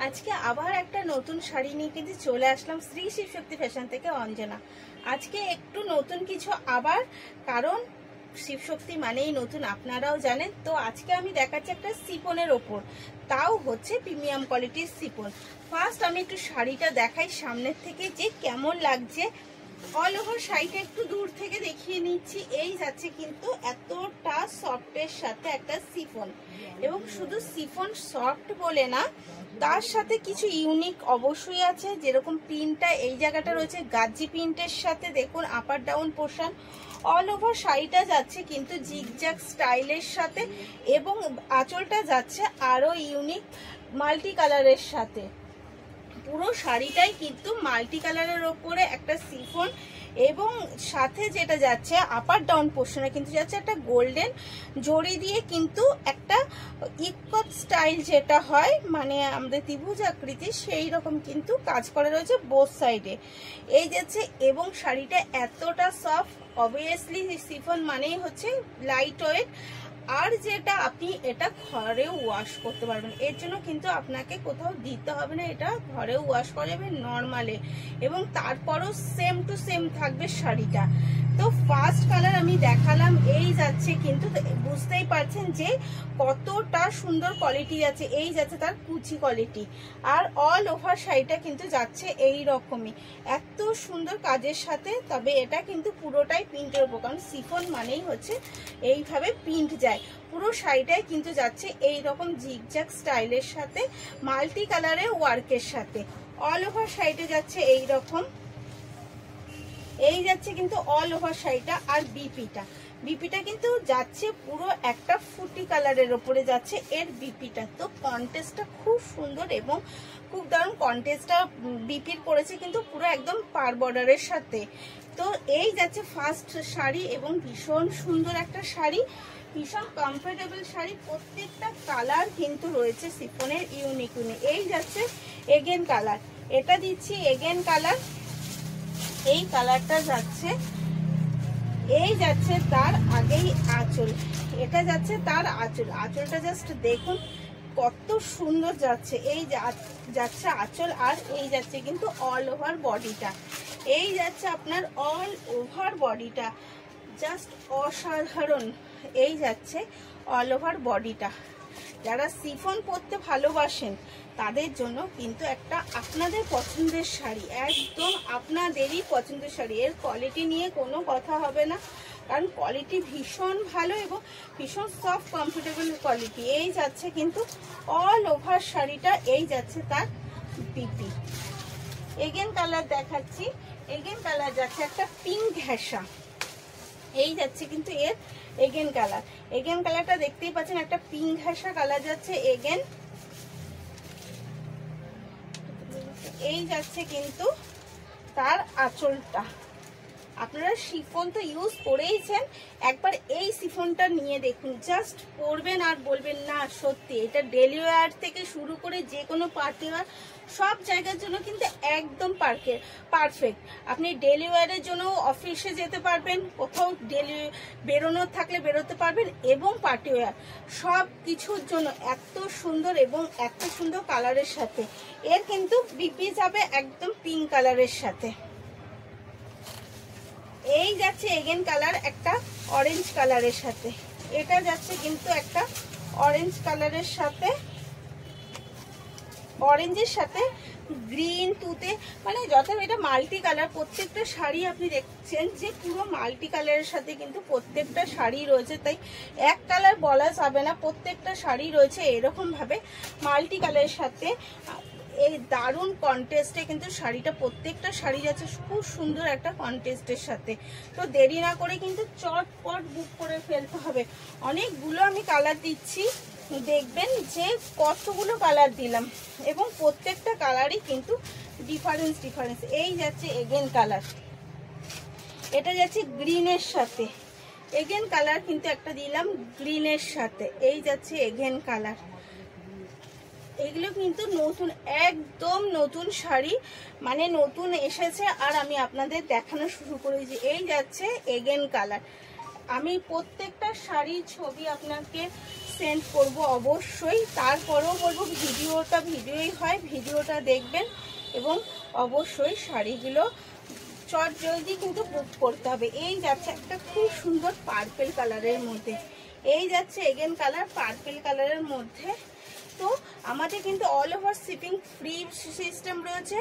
আজকে আবার একটা নতুন শাড়ি নিয়ে কিন্তু চলে আসলাম শ্রী শিবশক্তি ফ্যাশন থেকে অঞ্জনা। আজকে একটু নতুন কিছু আবার, কারণ শিবশক্তি মানেই নতুন, আপনারাও জানেন। তো আজকে আমি দেখাচ্ছি একটা সিফনের ওপর, তাও হচ্ছে প্রিমিয়াম কোয়ালিটির সিফন। ফার্স্ট আমি একটু শাড়িটা দেখাই সামনের থেকে যে কেমন লাগছে। অল ওভার শাড়িটা একটু দূর থেকে দেখিয়ে নিচ্ছি। এই যাচ্ছে কিন্তু এতটা সফটের সাথে একটা সিফন, এবং শুধু সিফন সফট বলে না, তার সাথে কিছু ইউনিক অবশ্যই আছে। যেরকম প্রিন্টটা এই জায়গাটা রয়েছে গাজি প্রিন্টের সাথে, দেখুন আপার ডাউন পোর্শন। অল ওভার শাড়িটা যাচ্ছে কিন্তু জিগজ্যাগ স্টাইলের সাথে, এবং আঁচলটা যাচ্ছে আরো ইউনিক মাল্টি কালারের সাথে। পুরো শাড়িটাই কিন্তু মাল্টি কালারের ওপরে একটা সিফন, এবং সাথে যেটা যাচ্ছে আপার ডাউন পোর্শনে কিন্তু যাচ্ছে একটা গোল্ডেন জড়ি দিয়ে, কিন্তু একটা ইকট স্টাইল যেটা হয়, মানে আমাদের ত্রিভুজ আকৃতি, সেই রকম কিন্তু কাজ করা রয়েছে বোথ সাইডে। এই যাচ্ছে, এবং শাড়িটা এতটা সফট। অবভিয়াসলি সিফন মানেই হচ্ছে লাইট ওয়েট, আর যেটা আপনি এটা ঘরেও ওয়াশ করতে পারবেন, এর জন্য কিন্তু আপনাকে কোথাও দিতে হবে না, এটা ঘরেও ওয়াশ করা যাবে নর্মালে, এবং তারপরও সেম টু সেম থাকবে শাড়িটা। তো ফার্স্ট কালার আমি দেখালাম, এই যাচ্ছে কিন্তু বুঝতেই পারছেন যে কতটা সুন্দর কোয়ালিটি আছে। এই যাচ্ছে তার কুচি কোয়ালিটি, আর অল ওভার শাড়িটা কিন্তু যাচ্ছে এই রকমই এত সুন্দর কাজের সাথে। তবে এটা কিন্তু পুরোটাই প্রিন্টের উপর, কারণ সিফন মানেই হচ্ছে এইভাবে প্রিন্ট যায়। পুরো শাড়িটাই কিন্তু যাচ্ছে এই রকম জিগজ্যাগ স্টাইলের সাথে, মাল্টি কালারের ওয়ার্কের সাথে। অল ওভার শাড়িটা যাচ্ছে এই রকম, এই যাচ্ছে কিন্তু অল ওভার শাড়িটা। আর বিপিটা কিন্তু যাচ্ছে পুরো একটা ফুটি কালারের ওপরে যাচ্ছে এর বিপিটা। তো কন্টেস্টটা খুব সুন্দর, এবং খুব দারুণ কন্টেস্টটা বিপির করেছে কিন্তু পুরো একদম পার বর্ডারের সাথে। তো এই যাচ্ছে ফার্স্ট শাড়ি, এবং ভীষণ সুন্দর একটা শাড়ি, ভীষণ কমফোর্টেবল শাড়ি। প্রত্যেকটা কালার কিন্তু রয়েছে সিফনের ইউনিক ইউনিক। এই যাচ্ছে এগেন কালার, এটা দিচ্ছি এগেন কালার। এই কালারটা যাচ্ছে, এই যাচ্ছে তার আগেই আঁচল, এটা যাচ্ছে তার আঁচল। আঁচলটা জাস্ট দেখুন কত সুন্দর যাচ্ছে। এই যাচ্ছে আঁচল, আর এই যাচ্ছে কিন্তু অল ওভার বডিটা। এই যাচ্ছে আপনার অল ওভার বডিটা, জাস্ট অসাধারণ। এই যাচ্ছে অল ওভার বডিটা। যারা সিফন পরতে ভালোবাসেন তাদের জন্য কিন্তু একটা আপনাদের পছন্দের শাড়ি, একদম আপনাদেরই পছন্দের শাড়ি। এর কোয়ালিটি নিয়ে কোনো কথা হবে না, কারণ কোয়ালিটি ভীষণ ভালো এবং ভীষণ সফট কমফোর্টেবল কোয়ালিটি। এই যাচ্ছে কিন্তু অল ওভার শাড়িটা। এই যাচ্ছে তার বিপি। এগেন কালার দেখাচ্ছি, এগেন কালার যাচ্ছে একটা পিঙ্ক ঘেঁষা। এই যাচ্ছে কিন্তু এর এগেন কালার, এগেন কালারটা দেখতেই পাচ্ছেন, একটা পিঙ্ক ঘেঁষা কালার যাচ্ছে এগেন। এই যাচ্ছে কিন্তু তার আঁচলটা। আপনারা শিফন তো ইউজ করেইছেন, একবার এই সিফনটা নিয়ে দেখুন, জাস্ট পরবেন আর বলবেন না সত্যি এটা ডেলি ওয়্যার থেকে শুরু করে যে কোনো পার্টি ওয়্যার সব জায়গার জন্য কিন্তু একদম পারফেক্ট। আপনি ডেলি ওয়্যারের জন্য অফিসে যেতে পারবেন, কোথাও ডেলি বেরোনোর থাকলে বেরোতে পারবেন, এবং পার্টি ওয়্যার সব কিছুর জন্য এত সুন্দর, এবং এত সুন্দর কালারের সাথে। এর কিন্তু বিপি যাবে একদম পিঙ্ক কালারের সাথে। এই যাচ্ছে এগেন কালার একটা অরেঞ্জ কালারের সাথে, এটা যাচ্ছে কিন্তু একটা অরেঞ্জ কালারের সাথে, অরেঞ্জের সাথে গ্রিন তুতে, মানে যথা এটা মাল্টি কালার। প্রত্যেকটা শাড়ি আপনি দেখছেন যে পুরো মাল্টি কালারের সাথে কিন্তু প্রত্যেকটা শাড়ি রয়েছে, তাই এক কালার বলা যাবে না, প্রত্যেকটা শাড়ি রয়েছে এরকম ভাবে মাল্টি কালারের সাথে। এই দারুণ কন্টেস্টে কিন্তু শাড়িটা, প্রত্যেকটা শাড়ি যাচ্ছে খুব সুন্দর একটা কন্টেস্টের সাথে। তো দেরি না করে কিন্তু চটপট বুক করে ফেলতে হবে। অনেকগুলো আমি কালার দিচ্ছি, দেখবেন যে কতগুলো কালার দিলাম, এবং প্রত্যেকটা কালারই কিন্তু ডিফারেন্স। এই যাচ্ছে এগেন কালার, এটা যাচ্ছে গ্রিনের সাথে, এগেন কালার কিন্তু একটা দিলাম গ্রিনের সাথে। এই যাচ্ছে এগেন কালার। এগুলো কিন্তু নতুন, একদম নতুন শাড়ি, মানে নতুন এসেছে, আর আমি আপনাদের দেখানো শুরু করেছি। এই যাচ্ছে এগেন কালার। আমি প্রত্যেকটা শাড়ির ছবি আপনাকে সেন্ড করব অবশ্যই। তারপরেও বলবো ভিডিওই হয়, ভিডিওটা দেখবেন এবং অবশ্যই শাড়িগুলো চট জলদি কিন্তু বুক করতে হবে। এই যাচ্ছে একটা খুব সুন্দর পার্পেল কালারের মধ্যে, এই যাচ্ছে এগেন কালার পার্পেল কালারের মধ্যে। তো আমাদের কিন্তু all over shipping free system রয়েছে,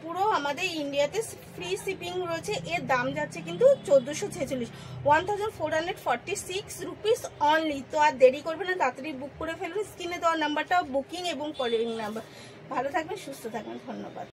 পুরো আমাদের ইন্ডিয়াতে ফ্রি শিপিং রয়েছে। এর দাম যাচ্ছে কিন্তু 1446, 1446 রুপিস অনলি। তো আর দেরি করবে না, তাড়াতাড়ি বুক করে ফেলুন। স্ক্রিনে দেওয়া নাম্বারটা বুকিং এবং কলিং নাম্বার। ভালো থাকবেন, সুস্থ থাকবেন, ধন্যবাদ।